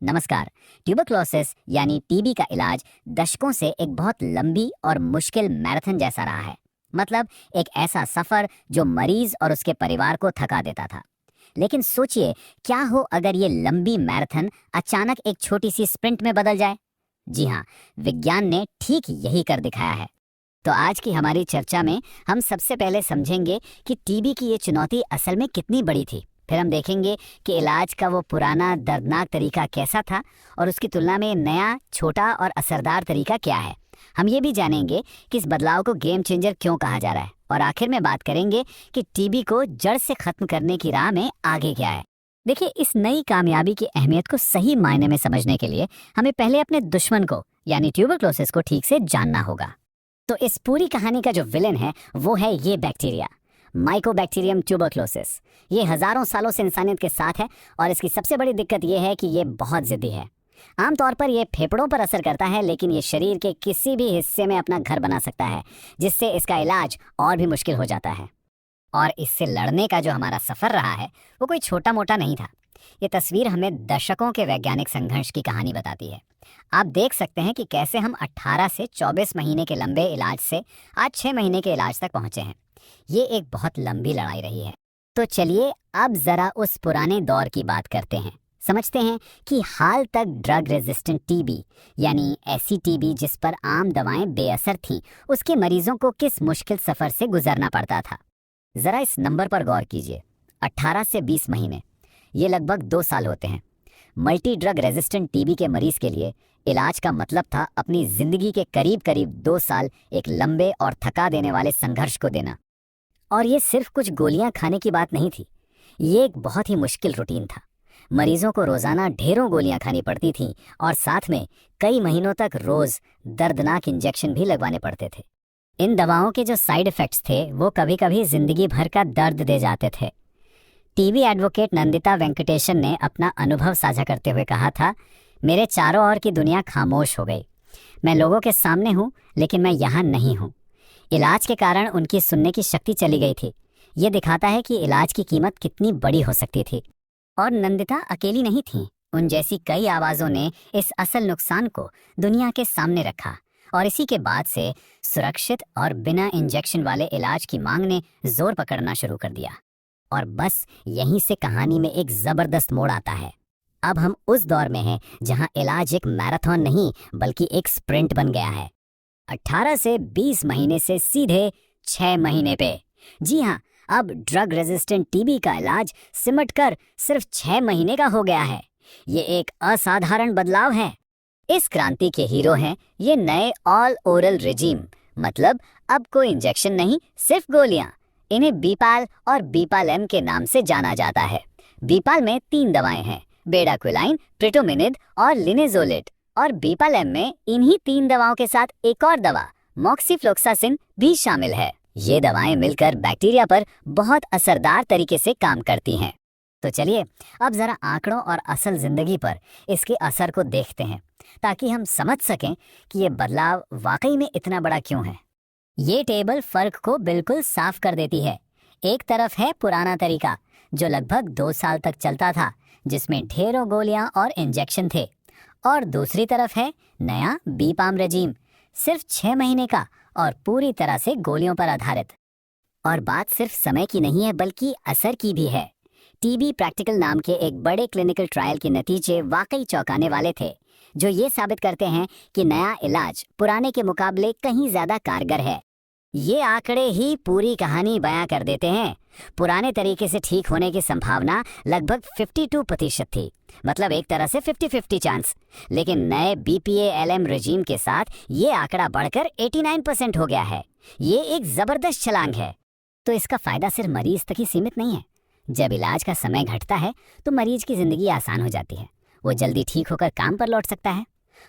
नमस्कार। ट्यूबरक्लोसिस यानी टीबी का इलाज दशकों से एक बहुत लंबी और मुश्किल मैराथन जैसा रहा है। मतलब एक ऐसा सफर जो मरीज और उसके परिवार को थका देता था। लेकिन सोचिए, क्या हो अगर ये लंबी मैराथन अचानक एक छोटी सी स्प्रिंट में बदल जाए। जी हाँ, विज्ञान ने ठीक यही कर दिखाया है। तो आज की हमारी चर्चा में हम सबसे पहले समझेंगे कि टीबी की ये चुनौती असल में कितनी बड़ी थी। फिर हम देखेंगे कि इलाज का वो पुराना दर्दनाक तरीका कैसा था और उसकी तुलना में नया छोटा और असरदार तरीका क्या है। हम ये भी जानेंगे कि इस बदलाव को गेम चेंजर क्यों कहा जा रहा है, और आखिर में बात करेंगे कि टीबी को जड़ से खत्म करने की राह में आगे क्या है। देखिए, इस नई कामयाबी की अहमियत को सही मायने में समझने के लिए हमें पहले अपने दुश्मन को यानी ट्यूबरक्लोसिस को ठीक से जानना होगा। तो इस पूरी कहानी का जो विलेन है वो है ये बैक्टीरिया, माइकोबैक्टीरियम ट्यूबरक्लोसिस। ये हजारों सालों से इंसानियत के साथ है और इसकी सबसे बड़ी दिक्कत ये है कि ये बहुत जिद्दी है। आमतौर पर ये फेफड़ों पर असर करता है, लेकिन ये शरीर के किसी भी हिस्से में अपना घर बना सकता है, जिससे इसका इलाज और भी मुश्किल हो जाता है। और इससे लड़ने का जो हमारा सफर रहा है वो कोई छोटा मोटा नहीं था। ये तस्वीर हमें दशकों के वैज्ञानिक संघर्ष की कहानी बताती है। आप देख सकते हैं कि कैसे हम 18 से 24 महीने के लंबे इलाज से आज 6 महीने के इलाज तक पहुंचे हैं। ये एक बहुत लंबी लड़ाई रही है। तो चलिए अब जरा उस पुराने दौर की बात करते हैं। समझते हैं कि हाल तक ड्रग रेजिस्टेंट टीबी यानी ऐसी टीबी जिस पर आम दवाएं बेअसर थीं, उसके मरीजों को किस मुश्किल सफर से गुजरना पड़ता था। जरा इस नंबर पर गौर कीजिए, 18 से 20 महीने, ये लगभग 2 साल होते हैं। मल्टी ड्रग रेजिस्टेंट टीबी के मरीज के लिए इलाज का मतलब था अपनी जिंदगी के करीब करीब 2 साल एक लंबे और थका देने वाले संघर्ष को देना। और ये सिर्फ कुछ गोलियां खाने की बात नहीं थी, ये एक बहुत ही मुश्किल रूटीन था। मरीजों को रोजाना ढेरों गोलियां खानी पड़ती थीं और साथ में कई महीनों तक रोज दर्दनाक इंजेक्शन भी लगवाने पड़ते थे। इन दवाओं के जो साइड इफेक्ट्स थे वो कभी कभी जिंदगी भर का दर्द दे जाते थे। टीबी एडवोकेट नंदिता वेंकटेशन ने अपना अनुभव साझा करते हुए कहा था, मेरे चारों ओर की दुनिया खामोश हो गई। मैं लोगों के सामने हूँ लेकिन मैं यहाँ नहीं हूँ। इलाज के कारण उनकी सुनने की शक्ति चली गई थी। ये दिखाता है कि इलाज की कीमत कितनी बड़ी हो सकती थी। और नंदिता अकेली नहीं थीं। उन जैसी कई आवाज़ों ने इस असल नुकसान को दुनिया के सामने रखा और इसी के बाद से सुरक्षित और बिना इंजेक्शन वाले इलाज की मांग ने जोर पकड़ना शुरू कर दिया। और बस यहीं से कहानी में एक जबरदस्त मोड़ आता है। अब हम उस दौर में हैं जहां इलाज एक मैराथन नहीं बल्कि एक स्प्रिंट बन गया है। 18 से 20 महीने से सीधे 6 महीने पे। जी हाँ, अब ड्रग रेजिस्टेंट टीबी का इलाज सिमटकर सिर्फ 6 महीने का हो गया है। ये एक असाधारण बदलाव है। इस क्रांति के हीरो हैं ये नए ऑल ओरल रेजिम। मतलब अब कोई इंजेक्शन नहीं, सिर्फ गोलियां। इन्हें बीपाल और बीपालेम के नाम से जाना जाता है। बीपाल में 3 दवाएं हैं, बेडाक्विलाइन, प्रिटोमिनिड और लिनेजोलेट। और बीपालेम में इन्हीं 3 दवाओं के साथ एक और दवा मॉक्सिफ्लोक्सासिन भी शामिल है। ये दवाएं मिलकर बैक्टीरिया पर बहुत असरदार तरीके से काम करती हैं। तो चलिए अब जरा आंकड़ों और असल जिंदगी पर इसके असर को देखते हैं, ताकि हम समझ सकें कि ये बदलाव वाकई में इतना बड़ा क्यों है। ये टेबल फर्क को बिल्कुल साफ कर देती है। एक तरफ है पुराना तरीका जो लगभग 2 साल तक चलता था, जिसमें ढेरों गोलियां और इंजेक्शन थे। और दूसरी तरफ है नया बीपाम रेजिम, सिर्फ 6 महीने का और पूरी तरह से गोलियों पर आधारित। और बात सिर्फ समय की नहीं है बल्कि असर की भी है। टीबी प्रैक्टिकल नाम के एक बड़े क्लिनिकल ट्रायल के नतीजे वाकई चौंकाने वाले थे, जो ये साबित करते हैं कि नया इलाज पुराने के मुकाबले कहीं ज्यादा कारगर है। ये आंकड़े ही पूरी कहानी बयां कर देते हैं। पुराने तरीके से ठीक होने की संभावना लगभग 52% थी, मतलब एक तरह से 50-50 चांस। लेकिन नए बीपीएलएम रेजिम के साथ ये आंकड़ा बढ़कर 89% हो गया है। ये एक जबरदस्त छलांग है। तो इसका फायदा सिर्फ मरीज तक ही सीमित नहीं है। जब इलाज का समय घटता है तो मरीज की जिंदगी आसान हो जाती है, वो जल्दी ठीक होकर काम पर लौट सकता है।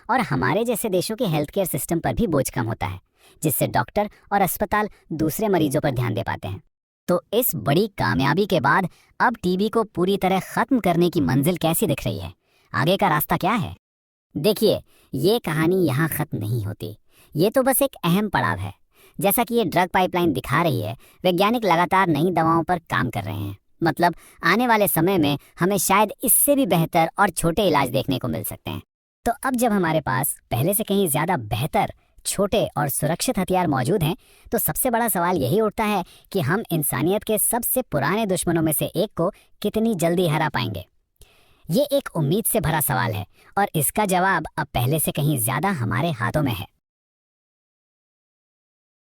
और हमारे जैसे देशों के हेल्थ केयर सिस्टम पर भी बोझ कम होता है, जिससे डॉक्टर और अस्पताल दूसरे मरीजों पर ध्यान दे पाते हैं। तो इस बड़ी कामयाबी के बाद अब टीबी को पूरी तरह खत्म करने की मंजिल कैसी दिख रही है? आगे का रास्ता क्या है? देखिए, ये कहानी यहाँ खत्म नहीं होती। ये तो बस एक अहम पड़ाव है। जैसा कि ये ड्रग पाइपलाइन दिखा रही है, वैज्ञानिक लगातार नई दवाओं पर काम कर रहे हैं। मतलब आने वाले समय में हमें शायद इससे भी बेहतर और छोटे इलाज देखने को मिल सकते हैं। तो अब जब हमारे पास पहले से कहीं ज़्यादा बेहतर, छोटे और सुरक्षित हथियार मौजूद हैं, तो सबसे बड़ा सवाल यही उठता है कि हम इंसानियत के सबसे पुराने दुश्मनों में से एक को कितनी जल्दी हरा पाएंगे। ये एक उम्मीद से भरा सवाल है और इसका जवाब अब पहले से कहीं ज़्यादा हमारे हाथों में है।